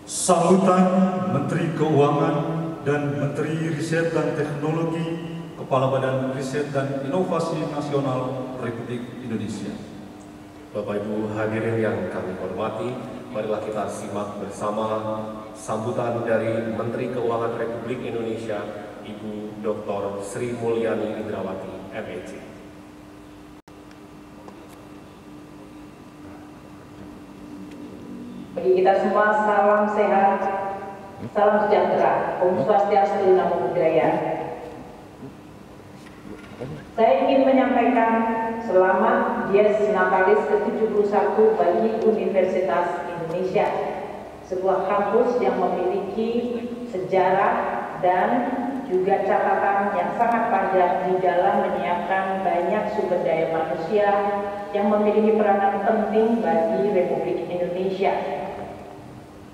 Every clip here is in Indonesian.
Sambutan Menteri Keuangan dan Menteri Riset dan Teknologi, Kepala Badan Riset dan Inovasi Nasional Republik Indonesia. Bapak Ibu hadirin yang kami hormati, marilah kita simak bersama sambutan dari Menteri Keuangan Republik Indonesia, Ibu Dr. Sri Mulyani Indrawati, MEC. Bagi kita semua, salam sehat, salam sejahtera, Om Swastiastu, Namo Buddhaya. Saya ingin menyampaikan selamat Dies Natalis ke-71 bagi Universitas Indonesia, sebuah kampus yang memiliki sejarah dan juga catatan yang sangat panjang di dalam menyiapkan banyak sumber daya manusia yang memiliki peranan penting bagi Republik Indonesia.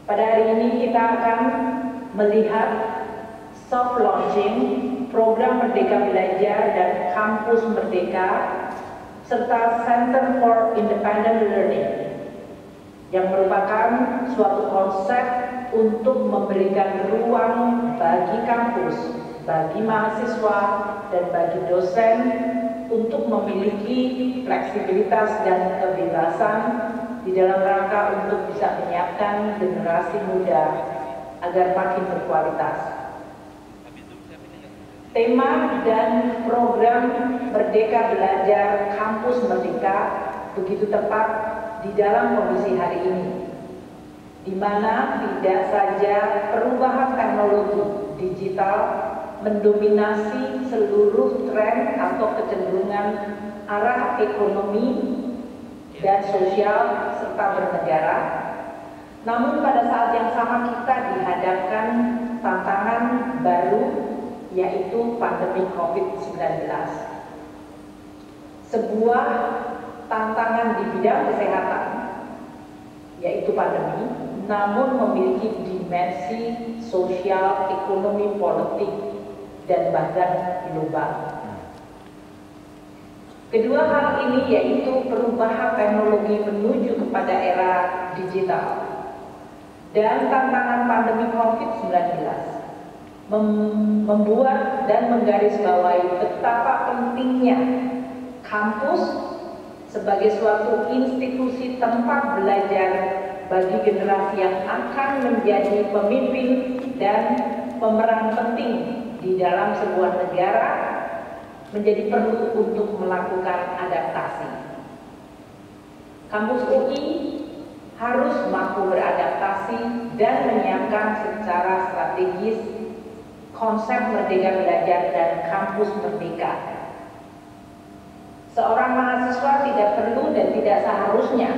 Pada hari ini kita akan melihat soft launching program Merdeka Belajar dan Kampus Merdeka serta Center for Independent Learning yang merupakan suatu konsep untuk memberikan ruang bagi kampus, bagi mahasiswa, dan bagi dosen untuk memiliki fleksibilitas dan kebebasan di dalam rangka untuk bisa menyiapkan generasi muda agar makin berkualitas. Tema dan program Merdeka Belajar Kampus Merdeka begitu tepat di dalam kondisi hari ini, di mana tidak saja perubahan teknologi digital mendominasi seluruh tren atau kecenderungan arah ekonomi dan sosial serta bernegara, namun pada saat yang sama kita dihadapkan tantangan baru, yaitu pandemi COVID-19. Sebuah tantangan di bidang kesehatan, yaitu pandemi, namun memiliki dimensi sosial, ekonomi, politik, dan bahkan global. Kedua hal ini yaitu perubahan teknologi menuju kepada era digital dan tantangan pandemi COVID-19 membuat dan menggarisbawahi betapa pentingnya kampus sebagai suatu institusi tempat belajar bagi generasi yang akan menjadi pemimpin dan pemeran penting di dalam sebuah negara, menjadi perlu untuk melakukan adaptasi. Kampus UI harus mampu beradaptasi dan menyiapkan secara strategis konsep Merdeka Belajar dan Kampus Merdeka. Seorang mahasiswa tidak perlu dan tidak seharusnya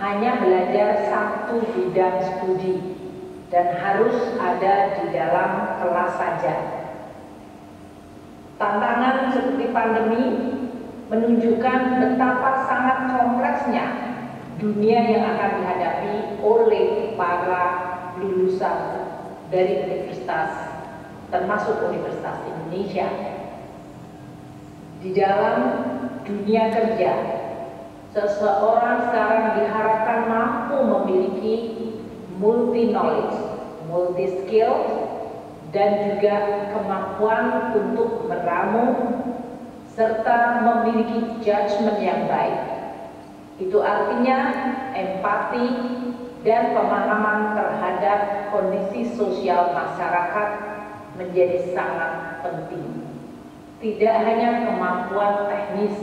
hanya belajar satu bidang studi dan harus ada di dalam kelas saja. Tantangan seperti pandemi menunjukkan betapa sangat kompleksnya dunia yang akan dihadapi oleh para lulusan dari universitas, termasuk Universitas Indonesia. Di dalam dunia kerja, seseorang sekarang diharapkan mampu memiliki multi knowledge, multi skill, dan juga kemampuan untuk meramu serta memiliki judgement yang baik. Itu artinya empati dan pemahaman terhadap kondisi sosial masyarakat menjadi sangat penting. Tidak hanya kemampuan teknis,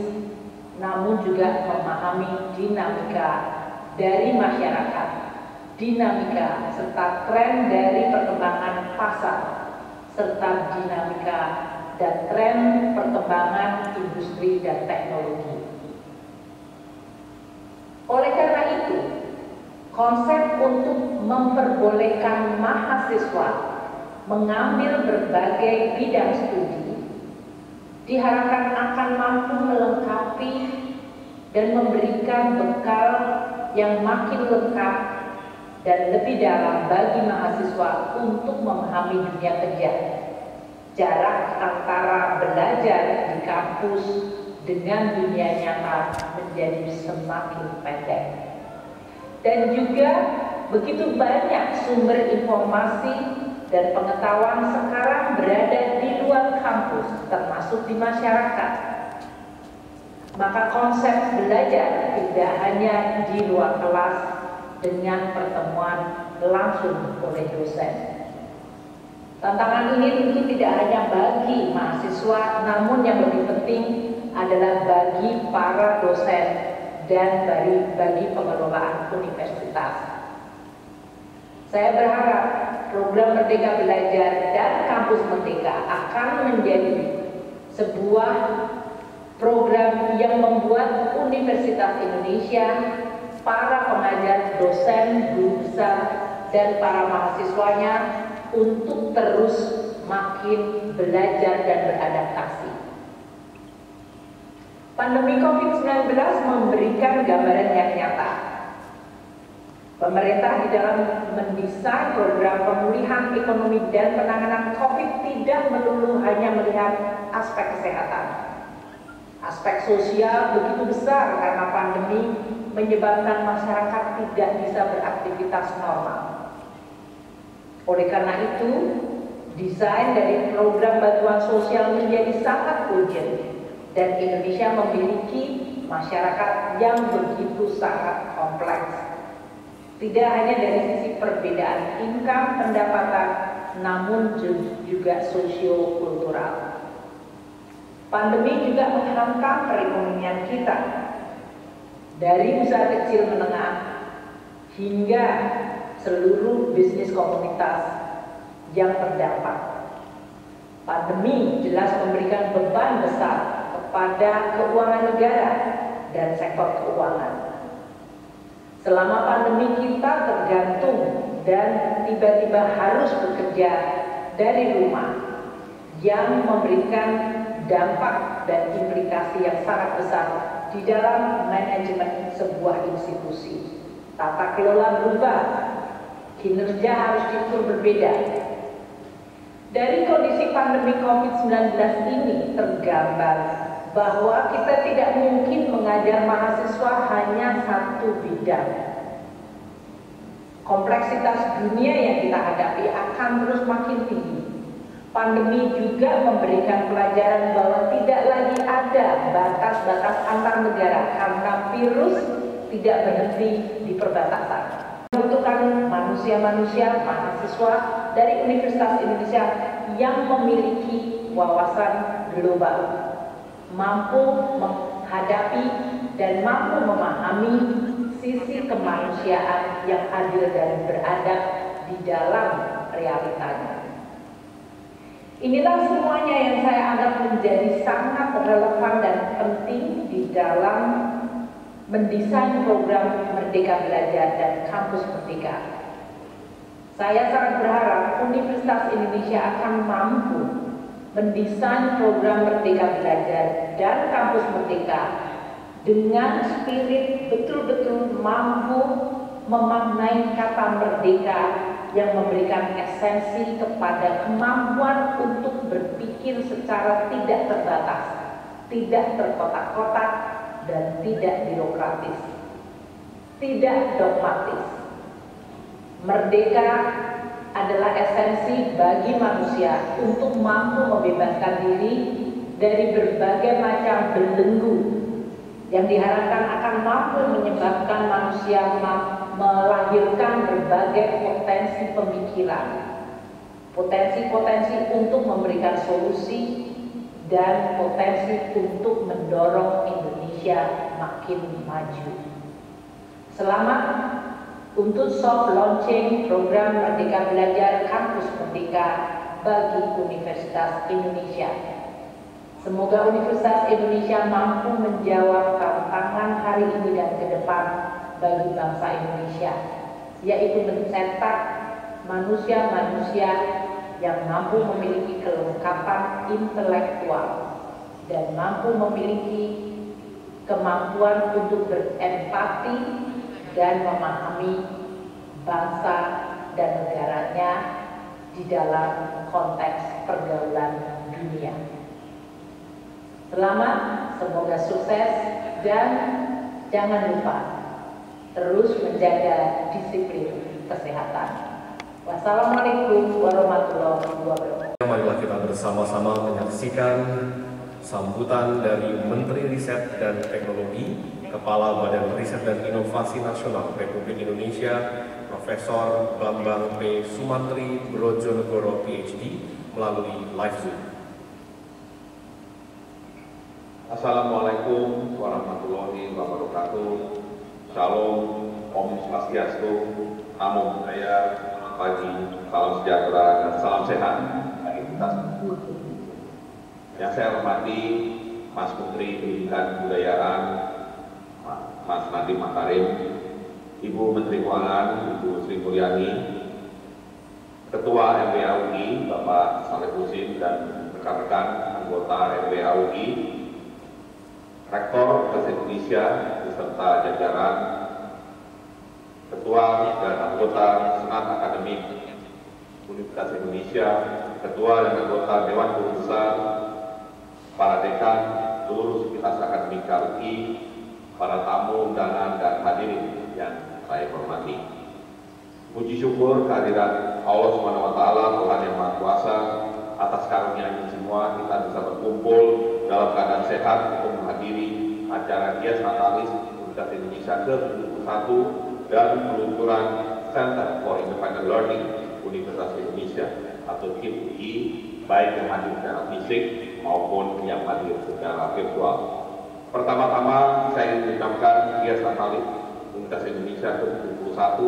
namun juga memahami dinamika dari masyarakat, dinamika serta tren dari perkembangan pasar, serta dinamika dan tren perkembangan industri dan teknologi. Oleh karena itu, konsep untuk memperbolehkan mahasiswa mengambil berbagai bidang studi diharapkan akan mampu melengkapi dan memberikan bekal yang makin lengkap dan lebih dalam bagi mahasiswa untuk memahami dunia kerja. Jarak antara belajar di kampus dengan dunia nyata menjadi semakin pendek. Dan juga begitu banyak sumber informasi dan pengetahuan sekarang berada di luar kampus, termasuk di masyarakat. Maka konsep belajar tidak hanya di luar kelas dengan pertemuan langsung oleh dosen. Tantangan ini tentu tidak hanya bagi mahasiswa, namun yang lebih penting adalah bagi para dosen dan bagi pengelolaan universitas. Saya berharap program Merdeka Belajar dan Kampus Merdeka akan menjadi sebuah program yang membuat Universitas Indonesia, para pengajar, dosen, guru besar, dan para mahasiswanya untuk terus makin belajar dan beradaptasi. Pandemi COVID-19 memberikan gambaran yang nyata. Pemerintah di dalam mendesain program pemulihan ekonomi dan penanganan COVID tidak melulu hanya melihat aspek kesehatan. Aspek sosial begitu besar karena pandemi menyebabkan masyarakat tidak bisa beraktivitas normal. Oleh karena itu, desain dari program bantuan sosial menjadi sangat urgent dan Indonesia memiliki masyarakat yang begitu sangat kompleks. Tidak hanya dari sisi perbedaan income pendapatan, namun juga sosio-kultural. Pandemi juga menghantam perekonomian kita. Dari usaha kecil menengah hingga seluruh bisnis komunitas yang terdampak. Pandemi jelas memberikan beban besar kepada keuangan negara dan sektor keuangan. Selama pandemi kita tergantung dan tiba-tiba harus bekerja dari rumah yang memberikan dampak dan implikasi yang sangat besar di dalam manajemen sebuah institusi. Tata kelola berubah, kinerja harus diukur berbeda. Dari kondisi pandemi COVID-19 ini tergambar bahwa kita tidak mungkin mengajar mahasiswa hanya satu bidang. Kompleksitas dunia yang kita hadapi akan terus makin tinggi. Pandemi juga memberikan pelajaran bahwa tidak lagi ada batas-batas antar negara karena virus tidak berhenti di perbatasan. Membutuhkan manusia-manusia, mahasiswa dari Universitas Indonesia yang memiliki wawasan global, mampu menghadapi dan mampu memahami sisi kemanusiaan yang adil dan beradab di dalam realitanya. Inilah semuanya yang saya anggap menjadi sangat relevan dan penting di dalam mendesain program Merdeka Belajar dan Kampus Merdeka. Saya sangat berharap Universitas Indonesia akan mampu mendesain program Merdeka Belajar dan Kampus Merdeka dengan spirit betul-betul mampu memaknai kata merdeka yang memberikan esensi kepada kemampuan untuk berpikir secara tidak terbatas, tidak terkotak-kotak, dan tidak birokratis, tidak dogmatis. Merdeka adalah esensi bagi manusia untuk mampu membebaskan diri dari berbagai macam belenggu yang diharapkan akan mampu menyebabkan manusia melahirkan berbagai potensi pemikiran, potensi-potensi untuk memberikan solusi, dan potensi untuk mendorong Indonesia makin maju. Selamat untuk soft launching program Merdeka Belajar Kampus Merdeka bagi Universitas Indonesia. Semoga Universitas Indonesia mampu menjawab tantangan hari ini dan ke depan bagi bangsa Indonesia, yaitu mencetak manusia-manusia yang mampu memiliki kelengkapan intelektual dan mampu memiliki kemampuan untuk berempati dan memahami bangsa dan negaranya di dalam konteks pergaulan dunia. Selamat, semoga sukses, dan jangan lupa terus menjaga disiplin kesehatan. Wassalamualaikum warahmatullahi wabarakatuh. Marilah kita bersama-sama menyaksikan sambutan dari Menteri Riset dan Teknologi, Kepala Badan Riset dan Inovasi Nasional Republik Indonesia, Profesor Bambang P. Sumantri Brojonegoro PhD melalui live Zoom. Assalamualaikum warahmatullahi wabarakatuh. Shalom, Om Swastiastu, Namo Buddhaya, pagi, salam sejahtera dan salam sehat bagi kita semua. Yang saya hormati Mas Menteri Pendidikan Kebudayaan, Mas Nadiem Makarim, Ibu Menteri Keuangan, Ibu Sri Mulyani, Ketua MBA UI, Bapak Saleh Husin, dan rekan-rekan anggota MBA UI, Rektor Universitas Indonesia beserta jajaran, Ketua dan anggota Senat Akademik Universitas Indonesia, Ketua dan anggota Dewan Guru Besar, para dekan, seluruh sivitas akademik UI, para tamu undangan dan hadirin yang saya hormati. Puji syukur kehadiran Allah SWT, Tuhan yang Maha Kuasa, atas karunia ini semua kita bisa berkumpul dalam keadaan sehat untuk menghadiri acara Dies Natalis Universitas Indonesia ke-71 dan peluncuran Center for Independent Learning Universitas Indonesia atau CIP-UI, baik yang hadir secara fisik maupun yang hadir secara virtual. Pertama-tama saya ingin mengucapkan Dies Natalis Universitas Indonesia ke-71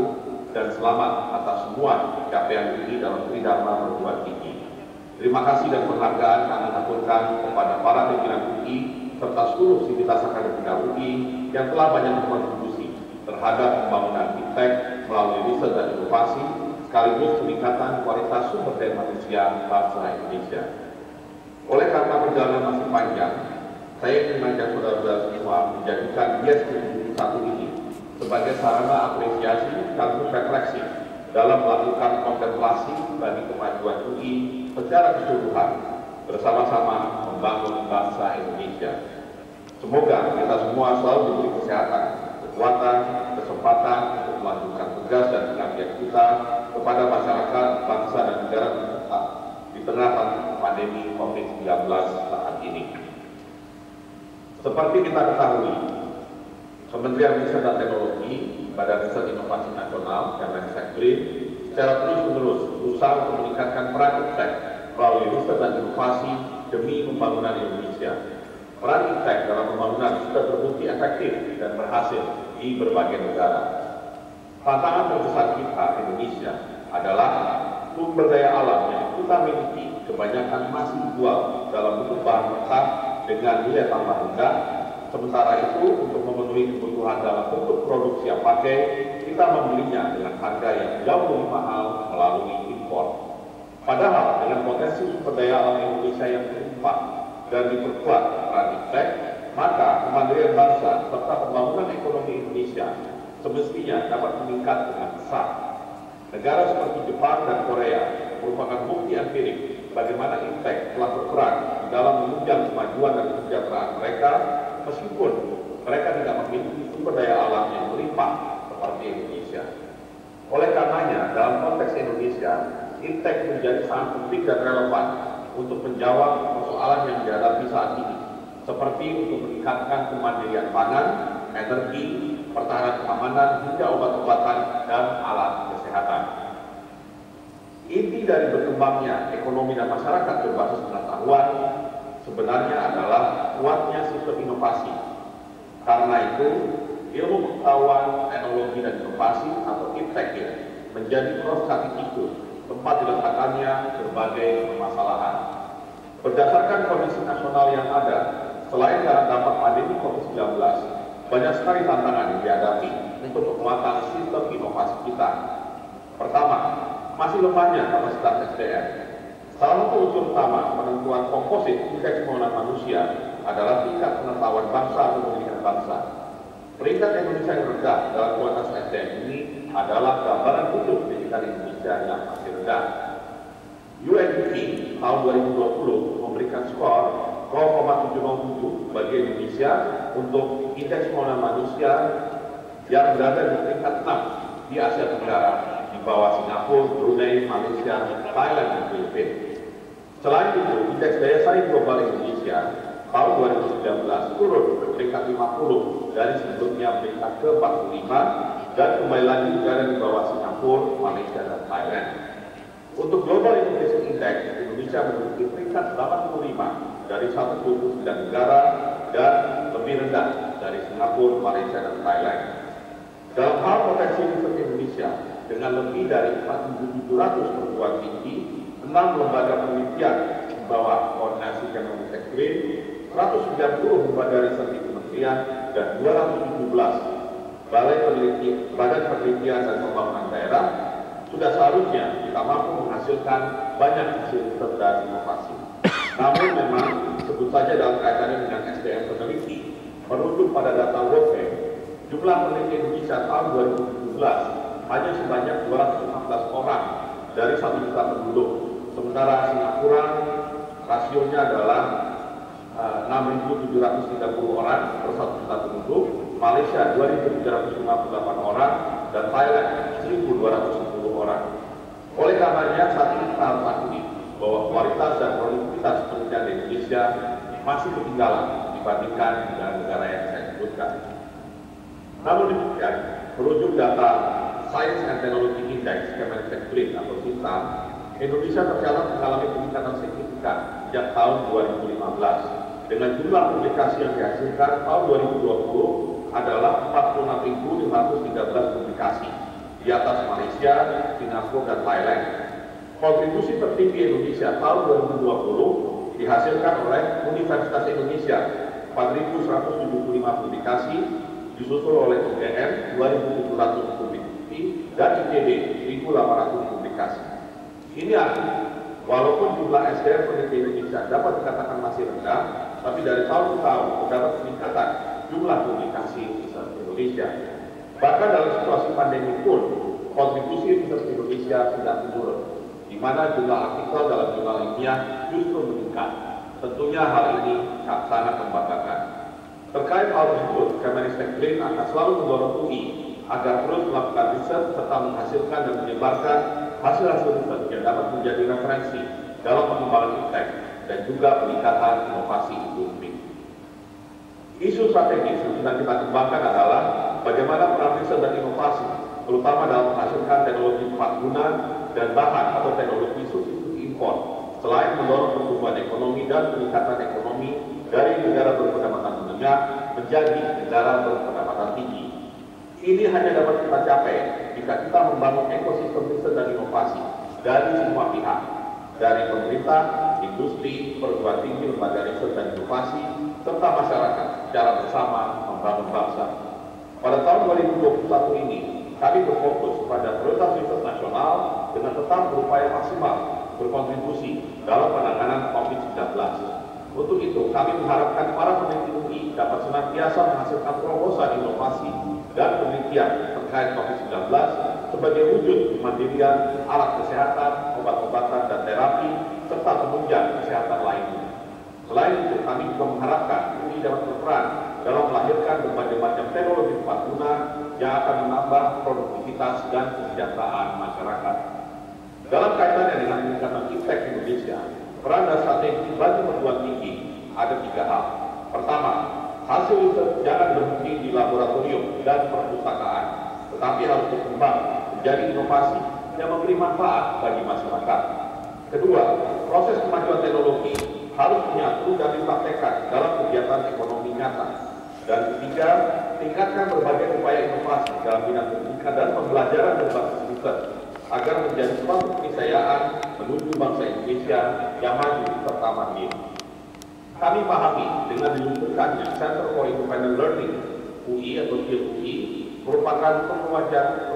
dan selamat atas semua capaian UI dalam tridharma perguruan tinggi. Terima kasih dan penghargaan kami aturkan kepada para pimpinan UI serta seluruh sivitas akademik UI yang telah banyak berkontribusi terhadap pembangunan fintech melalui riset dan inovasi sekaligus peningkatan kualitas sumber daya manusia bangsa Indonesia. Oleh karena perjalanan masih panjang, saya ingin mengajak saudara-saudara semua menjadikan Dies ke-71 ini sebagai sarana apresiasi sekaligus refleksi dalam melakukan kontemplasi bagi kemajuan UI secara keseluruhan bersama-sama membangun bangsa Indonesia. Semoga kita semua selalu diberi kesehatan, kekuatan, kesempatan untuk melanjutkan tugas dan pengabdian kita kepada masyarakat, bangsa dan negara kita di tengah pandemi COVID-19 saat ini. Seperti kita ketahui, Kementerian Riset dan Teknologi, Badan Riset Inovasi Nasional, Kemendikbud, secara terus-menerus berusaha untuk meningkatkan peran IPTEK melalui riset dan inovasi demi pembangunan Indonesia. Peran IPTEK dalam pembangunan sudah terbukti efektif dan berhasil di berbagai negara. Tantangan terbesar kita Indonesia adalah sumber daya alam yang kita miliki kebanyakan masih dijual dalam bentuk bahan mentah dengan nilai tambah rendah. Sementara itu, untuk memenuhi kebutuhan dalam bentuk produk siap pakai, kita membelinya dengan harga yang jauh lebih mahal melalui impor. Padahal dengan potensi sumber daya alam Indonesia yang berlimpah dan diperkuat peran IPTEK, maka kemandirian bangsa serta pembangunan ekonomi Indonesia semestinya dapat meningkat dengan pesat. Negara seperti Jepang dan Korea merupakan bukti empirik bagaimana IPTEK telah berperan di dalam menunjang kemajuan dan kesejahteraan mereka, meskipun mereka tidak memiliki sumber daya alam yang berlimpah seperti Indonesia. Oleh karenanya, dalam konteks Indonesia, IPTEK menjadi sangat penting dan relevan untuk menjawab persoalan yang dihadapi saat ini, seperti untuk meningkatkan kemandirian pangan, energi, pertahanan keamanan, hingga obat-obatan dan alat kesehatan. Inti dari berkembangnya ekonomi dan masyarakat berbasis pengetahuan sebenarnya adalah kuatnya sistem inovasi. Karena itu, ilmu pengetahuan, teknologi, dan inovasi atau IPTEK menjadi poros strategis tempat diletakkannya berbagai permasalahan. Berdasarkan kondisi nasional yang ada, selain karena dampak pandemi COVID-19, banyak sekali tantangan yang dihadapi untuk penguatan sistem inovasi kita. Pertama, masih lemahnya kapasitas SDM. Salah satu unsur utama penentuan komposit indeks pembangunan manusia adalah tingkat pengetahuan bangsa atau pendidikan bangsa. Peringkat Indonesia yang rendah dalam kualitas SDM ini adalah gambaran utuh pendidikan Indonesia yang masih rendah. UNDP tahun 2020 memberikan skor 0,707 bagi Indonesia untuk indeks pembangunan manusia yang berada di peringkat 6 di Asia Tenggara di bawah Singapura, Brunei, Malaysia, Thailand, dan Filipina. Selain itu, indeks daya saing global Indonesia tahun 2019 turun ke peringkat 50 dari sebelumnya peringkat ke-45 dan kembali lagi berada di bawah Singapura, Malaysia, dan Thailand. Untuk Global Innovation Index, Indonesia menduduki peringkat 85 dari 129 negara dan lebih rendah dari Singapura, Malaysia, dan Thailand. Dalam hal potensi riset Indonesia, dengan lebih dari 4.700 perguruan tinggi, 6 lembaga penelitian di bawah koordinasi Kemenristek Green, 190 lembaga riset di kementerian, dan 217 badan penelitian dan pembangunan daerah, sudah seharusnya kita mampu menghasilkan banyak hasil riset dan inovasi. Namun memang, sebut saja dalam kaitannya dengan SDM peneliti, merujuk pada data World Bank, jumlah peneliti Indonesia tahun 2017 hanya sebanyak 216 orang dari 1 juta penduduk. Sementara Singapura rasionya adalah 6.730 orang per 1 juta penduduk, Malaysia 2.758 orang, dan Thailand 1.210 orang. Oleh karenanya saat ini kita harus akui bahwa kualitas dan produktivitas penelitian di Indonesia masih ketinggalan dibandingkan dengan negara yang saya sebutkan. Namun demikian, merujuk data Science and Technology Index Kemenristek Green atau SINTA, Indonesia tercatat mengalami peningkatan signifikan sejak tahun 2015 dengan jumlah publikasi yang dihasilkan tahun 2020 adalah 46.513 publikasi di atas Malaysia, Singapura, dan Thailand. Kontribusi tertinggi Indonesia tahun 2020 dihasilkan oleh Universitas Indonesia 4.175 publikasi, disusul oleh UGM 2.700 publikasi dan ITB 1.800 publikasi. Ini artinya, walaupun jumlah SDM peneliti Indonesia dapat dikatakan masih rendah, tapi dari tahun ke tahun terdapat peningkatan jumlah publikasi riset Indonesia. Bahkan dalam situasi pandemi pun, kontribusi riset Indonesia tidak menurun, di mana jumlah artikel dalam jurnal ilmiah justru meningkat. Tentunya hal ini sangat membanggakan. Terkait hal tersebut, Kemenristek Green akan selalu mendorong UI agar terus melakukan riset serta menghasilkan dan menyebarkan hasil-hasil riset yang dapat menjadi referensi dalam pengembangan iptek dan juga peningkatan inovasi industri. Isu strategis yang sedang kita kembangkan adalah bagaimana peran riset dan inovasi, terutama dalam menghasilkan teknologi tepat guna dan bahan atau teknologi substitusi impor, selain mendorong pertumbuhan ekonomi dan peningkatan ekonomi dari negara berpendapatan menengah menjadi negara berpendapatan tinggi. Ini hanya dapat kita capai jika kita membangun ekosistem riset dan inovasi dari semua pihak, dari pemerintah, industri, perguruan tinggi, lembaga riset dan inovasi, serta masyarakat secara bersama membangun bangsa. Pada tahun 2021 ini, kami berfokus pada prioritas riset nasional dengan tetap berupaya maksimal berkontribusi dalam penanganan COVID-19. Untuk itu, kami mengharapkan para peneliti UI dapat senantiasa menghasilkan terobosan inovasi dan penelitian terkait COVID-19 sebagai wujud kemandirian alat kesehatan, obat-obatan, dan terapi, serta penunjang kesehatan lainnya. Selain itu, kami juga mengharapkan UI dapat berperan dalam melahirkan berbagai macam teknologi tepat guna yang akan menambah produktivitas dan kesejahteraan masyarakat. Dalam kaitannya dengan peningkatan iptek Indonesia, peran dan strategi bagi perguruan tinggi ada 3 hal. Pertama, hasil riset jangan berhenti di laboratorium dan perpustakaan, tetapi harus berkembang menjadi inovasi yang memberi manfaat bagi masyarakat. Kedua, proses kemajuan teknologi harus menyatu dan dipraktekkan dalam kegiatan ekonomi nyata. Dan ketiga, tingkatkan berbagai upaya inovasi dalam bidang pendidikan dan pembelajaran berbasis riset agar menjadi suatu keniscayaan menuju bangsa Indonesia yang maju serta mandiri. Kami pahami dengan diluncurkannya Center for Independent Learning UI atau CIL-UI merupakan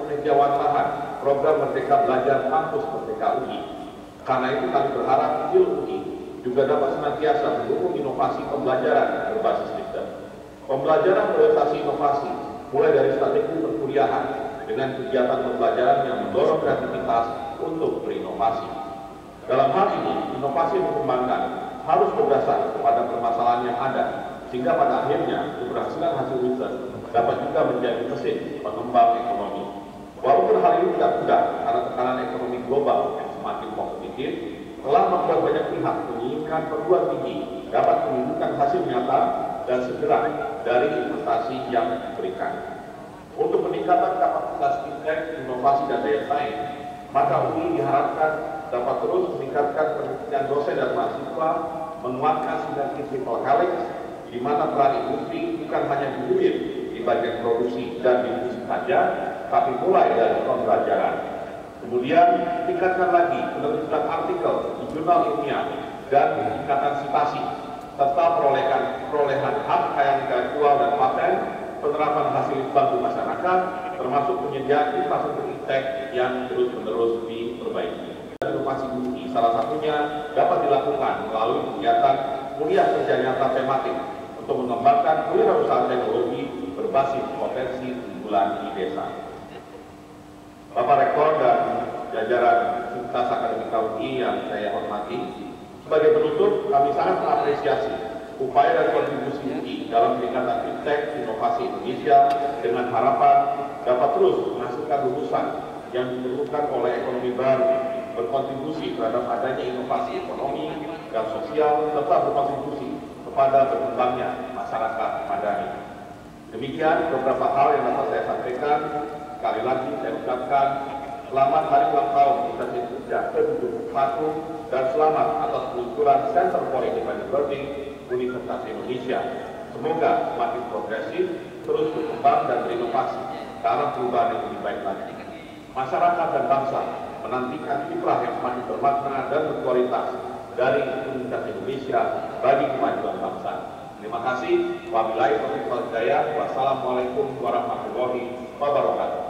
pengejawantahan program Merdeka Belajar Kampus Merdeka UI. Karena itu kami berharap CIL-UI juga dapat senantiasa mendukung inovasi pembelajaran berbasis riset. Pembelajaran berorientasi inovasi mulai dari strategi perkuliahan dengan kegiatan pembelajaran yang mendorong kreativitas untuk berinovasi. Dalam hal ini, inovasi yang dikembangkan harus berdasar kepada permasalahan yang ada, sehingga pada akhirnya keberhasilan hasil riset dapat juga menjadi mesin pengembang ekonomi. Walaupun Tentu hal ini tidak mudah karena tekanan ekonomi global yang semakin kompetitif telah membuat banyak pihak menginginkan perguruan tinggi dapat menunjukkan hasil nyata dan segera dari investasi yang diberikan. Untuk peningkatan kapasitas fintech, inovasi dan daya saing, maka UI diharapkan dapat terus meningkatkan penelitian dosen dan mahasiswa, menguatkan sinergi triple helix, di mana peran industri bukan hanya dihilir di bagian produksi dan distribusi saja, tapi mulai dari pembelajaran. Kemudian tingkatkan lagi penerbitan artikel di jurnal ilmiah dan peningkatan citasi, serta perolehan hak kekayaan intelektual dan paten, penerapan hasil bantu masyarakat, termasuk penyediaan infrastruktur iptek yang terus-menerus diperbaiki. Inovasi UI salah satunya dapat dilakukan melalui kegiatan kuliah kerja nyata tematik untuk mengembangkan kewirausahaan teknologi berbasis potensi unggulan di desa. Bapak Rektor dan jajaran Fakultas Akademika UI yang saya hormati, sebagai penutup kami sangat mengapresiasi upaya dan kontribusi UI dalam peningkatan fintech inovasi Indonesia dengan harapan dapat terus menghasilkan lulusan yang diperlukan oleh ekonomi baru, berkontribusi terhadap adanya inovasi ekonomi dan sosial, serta berkontribusi kepada berkembangnya masyarakat madani. Demikian beberapa hal yang dapat saya sampaikan. Sekali lagi saya ucapkan selamat Hari Ulang Tahun Indonesia ke-71 dan selamat atas peluncuran Center for Independent Learning Universitas Indonesia. Semoga semakin progresif, terus berkembang dan berinovasi ke arah perubahan yang lebih baik lagi. Masyarakat dan bangsa menantikan kiprah yang semakin bermakna dan berkualitas dari Universitas Indonesia bagi kemajuan bangsa. Terima kasih. Wabillahi taufiq wal hidayah. Wassalamualaikum warahmatullahi wabarakatuh.